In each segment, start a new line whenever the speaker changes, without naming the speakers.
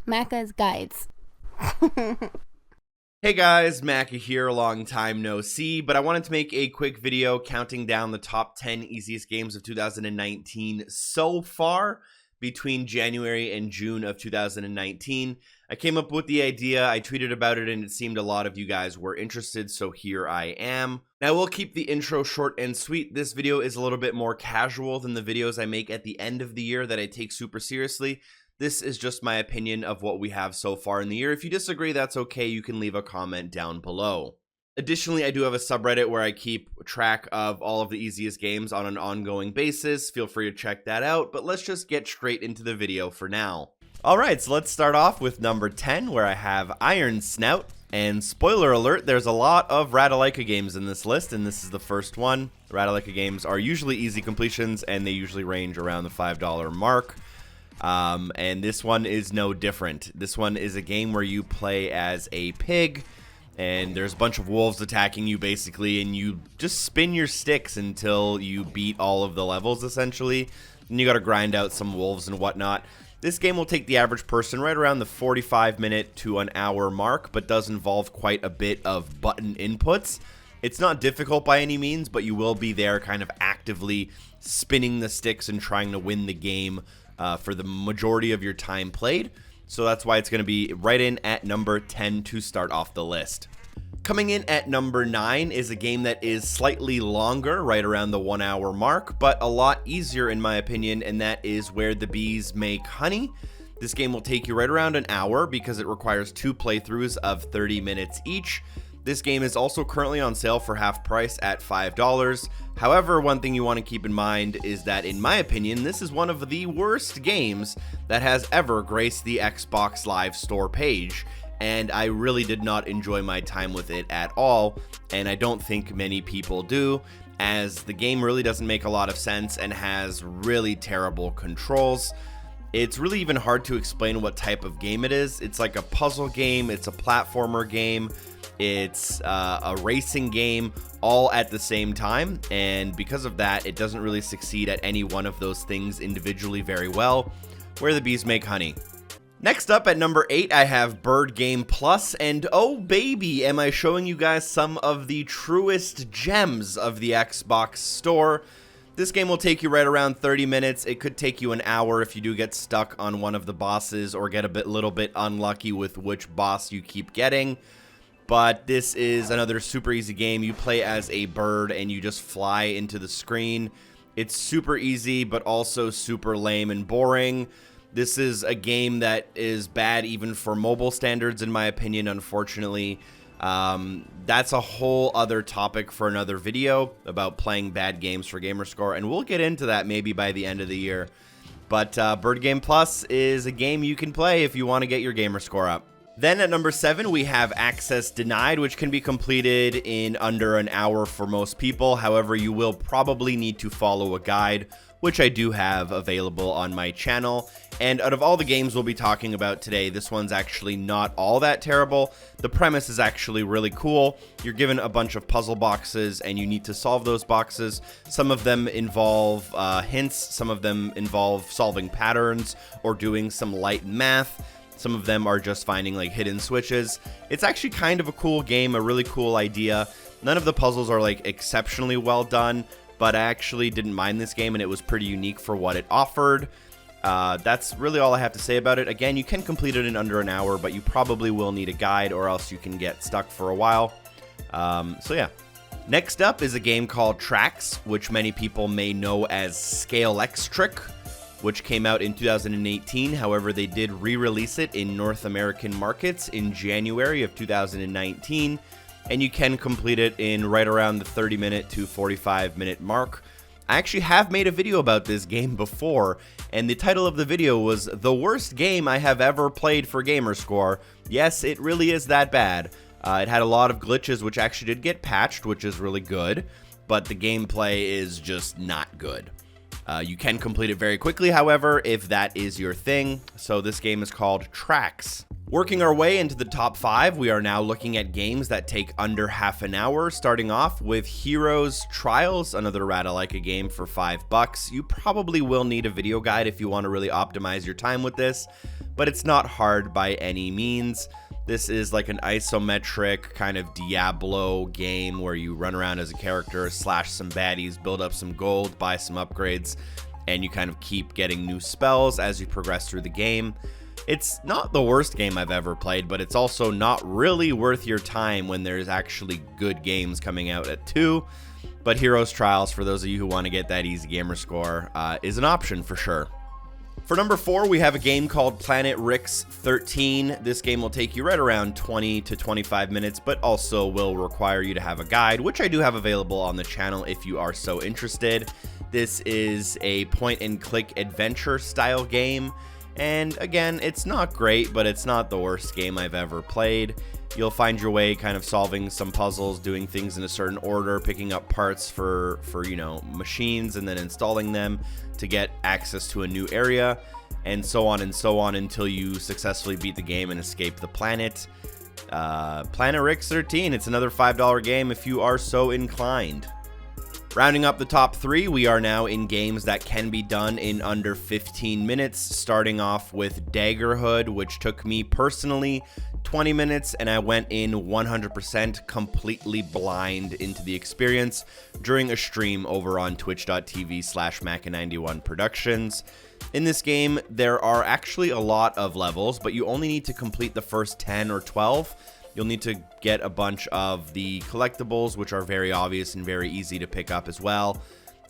Macca's Guides.
Hey guys, Macca here, long time no see, but I wanted to make a quick video counting down the top 10 easiest games of 2019 so far between January and June of 2019. I came up with the idea, I tweeted about it, and it seemed a lot of you guys were interested, so here I am. Now we'll keep the intro short and sweet. This video is a little bit more casual than the videos I make at the end of the year that I take super seriously. This is just my opinion of what we have so far in the year. If you disagree, that's okay. You can leave a comment down below. Additionally, I do have a subreddit where I keep track of all of the easiest games on an ongoing basis. Feel free to check that out, but let's just get straight into the video for now. Alright, so let's start off with number 10, where I have Iron Snout. And spoiler alert, there's a lot of Ratalaika games in this list, and this is the first one. Ratalaika games are usually easy completions, and they usually range around the $5 mark. And this one is no different. This one is a game where you play as a pig, and there's a bunch of wolves attacking you basically, and you just spin your sticks until you beat all of the levels essentially. And you gotta grind out some wolves and whatnot. This game will take the average person right around the 45-minute to an hour mark, but does involve quite a bit of button inputs. It's not difficult by any means, but you will be there kind of actively spinning the sticks and trying to win the game for the majority of your time played. So that's why it's going to be right in at number 10 to start off the list. Coming in at number 9 is a game that is slightly longer, right around the 1 hour mark, but a lot easier in my opinion, and that is Where the Bees Make Honey. This game will take you right around an hour because it requires 2 playthroughs of 30 minutes each. This game is also currently on sale for half price at $5. However, one thing you want to keep in mind is that, in my opinion, this is one of the worst games that has ever graced the Xbox Live Store page, and I really did not enjoy my time with it at all, and I don't think many people do, as the game really doesn't make a lot of sense and has really terrible controls. It's really even hard to explain what type of game it is. It's like a puzzle game, it's a platformer game, it's a racing game, all at the same time, and because of that, it doesn't really succeed at any one of those things individually very well. Where the Bees Make Honey. Next up at number 8, I have Bird Game Plus, and oh baby, am I showing you guys some of the truest gems of the Xbox Store. This game will take you right around 30 minutes. It could take you an hour if you do get stuck on one of the bosses or get a little bit unlucky with which boss you keep getting. But this is another super easy game. You play as a bird and you just fly into the screen. It's super easy, but also super lame and boring. This is a game that is bad even for mobile standards, in my opinion, unfortunately. That's a whole other topic for another video about playing bad games for Gamerscore, and we'll get into that maybe by the end of the year. But Bird Game Plus is a game you can play if you want to get your Gamerscore up. Then at number 7, we have Access Denied, which can be completed in under an hour for most people. However, you will probably need to follow a guide, which I do have available on my channel. And out of all the games we'll be talking about today, this one's actually not all that terrible. The premise is actually really cool. You're given a bunch of puzzle boxes and you need to solve those boxes. Some of them involve hints, some of them involve solving patterns or doing some light math. Some of them are just finding like hidden switches. It's actually kind of a cool game, a really cool idea. None of the puzzles are like exceptionally well done, but I actually didn't mind this game and it was pretty unique for what it offered. That's really all I have to say about it. Again, you can complete it in under an hour, but you probably will need a guide or else you can get stuck for a while. So yeah. Next up is a game called Tracks, which many people may know as Scale X Trick, which came out in 2018. However, they did re-release it in North American markets in January of 2019, and you can complete it in right around the 30-minute to 45-minute mark. I actually have made a video about this game before, and the title of the video was The Worst Game I Have Ever Played for Gamerscore. Yes, it really is that bad. It had a lot of glitches, which actually did get patched, which is really good, but the gameplay is just not good. You can complete it very quickly, however, if that is your thing. So this game is called Tracks. Working our way into the top 5, we are now looking at games that take under half an hour, starting off with Heroes Trials, another Rata-like game for $5. You probably will need a video guide if you want to really optimize your time with this, but it's not hard by any means. This is like an isometric kind of Diablo game where you run around as a character, slash some baddies, build up some gold, buy some upgrades, and you kind of keep getting new spells as you progress through the game. It's not the worst game I've ever played, but it's also not really worth your time when there's actually good games coming out at 2. But Heroes Trials, for those of you who want to get that easy gamer score, is an option for sure. For number 4, we have a game called Planet Risk 13. This game will take you right around 20 to 25 minutes, but also will require you to have a guide, which I do have available on the channel if you are so interested. This is a point-and-click adventure style game. And again, it's not great, but it's not the worst game I've ever played. You'll find your way kind of solving some puzzles, doing things in a certain order, picking up parts for you know, machines, and then installing them to get access to a new area, and so on until you successfully beat the game and escape the planet. Planet Risk 13, it's another $5 game if you are so inclined. Rounding up the top 3, we are now in games that can be done in under 15 minutes, starting off with Dagger Hood, which took me personally 20 minutes, and I went in 100% completely blind into the experience during a stream over on twitch.tv/Maka91 Productions. In this game, there are actually a lot of levels, but you only need to complete the first 10 or 12. You'll need to get a bunch of the collectibles, which are very obvious and very easy to pick up as well.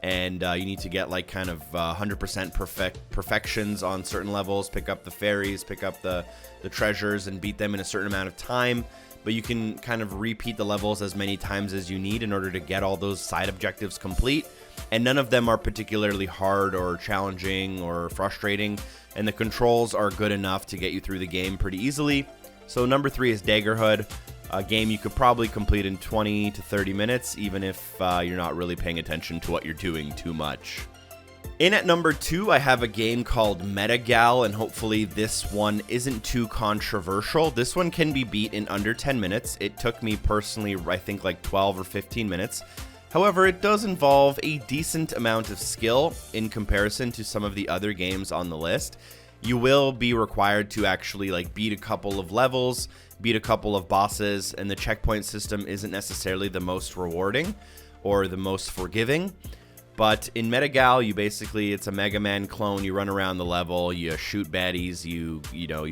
And you need to get like kind of 100% perfections on certain levels, pick up the fairies, pick up the treasures, and beat them in a certain amount of time. But you can kind of repeat the levels as many times as you need in order to get all those side objectives complete. And none of them are particularly hard or challenging or frustrating. And the controls are good enough to get you through the game pretty easily. So number 3 is Dagger Hood, a game you could probably complete in 20 to 30 minutes, even if you're not really paying attention to what you're doing too much. In at number 2, I have a game called MetaGal, and hopefully this one isn't too controversial. This one can be beat in under 10 minutes. It took me personally, I think, like 12 or 15 minutes. However, it does involve a decent amount of skill in comparison to some of the other games on the list. You will be required to actually like beat a couple of levels, beat a couple of bosses, and the checkpoint system isn't necessarily the most rewarding or the most forgiving. But in MetaGal, it's a Mega Man clone. You run around the level, you shoot baddies, you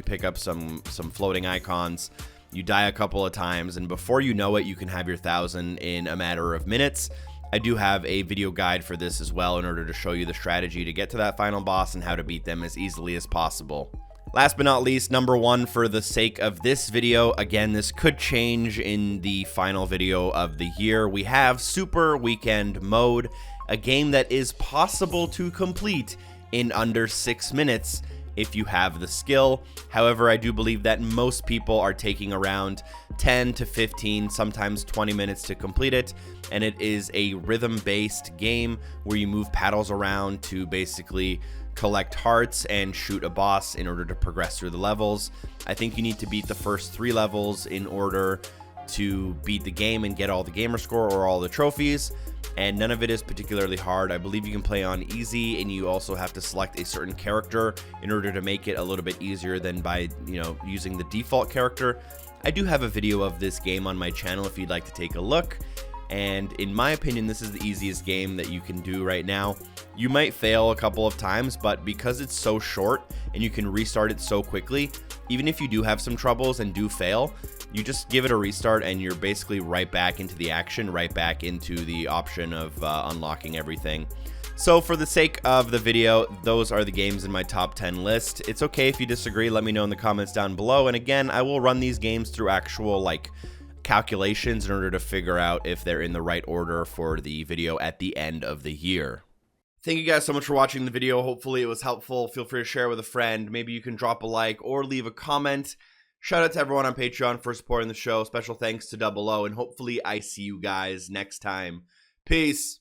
pick up some floating icons, you die a couple of times, and before you know it, you can have your 1,000 in a matter of minutes. I do have a video guide for this as well in order to show you the strategy to get to that final boss and how to beat them as easily as possible. Last but not least, number 1 for the sake of this video, again, this could change in the final video of the year. We have Super Weekend Mode, a game that is possible to complete in under 6 minutes if you have the skill. However, I do believe that most people are taking around 10 to 15, sometimes 20 minutes to complete it, and it is a rhythm-based game where you move paddles around to basically collect hearts and shoot a boss in order to progress through the levels. I think you need to beat the first 3 levels in order to beat the game and get all the gamer score or all the trophies, and none of it is particularly hard. I believe you can play on easy, and you also have to select a certain character in order to make it a little bit easier than by using the default character. I do have a video of this game on my channel if you'd like to take a look, and in my opinion, this is the easiest game that you can do right now. You might fail a couple of times, but because it's so short and you can restart it so quickly, even if you do have some troubles and do fail, you just give it a restart and you're basically right back into the action, right back into the option of unlocking everything. So for the sake of the video, those are the games in my top 10 list. It's okay if you disagree, let me know in the comments down below. And again, I will run these games through actual calculations in order to figure out if they're in the right order for the video at the end of the year. Thank you guys so much for watching the video. Hopefully it was helpful. Feel free to share with a friend. Maybe you can drop a like or leave a comment. Shout out to everyone on Patreon for supporting the show. Special thanks to Double O, and hopefully I see you guys next time. Peace.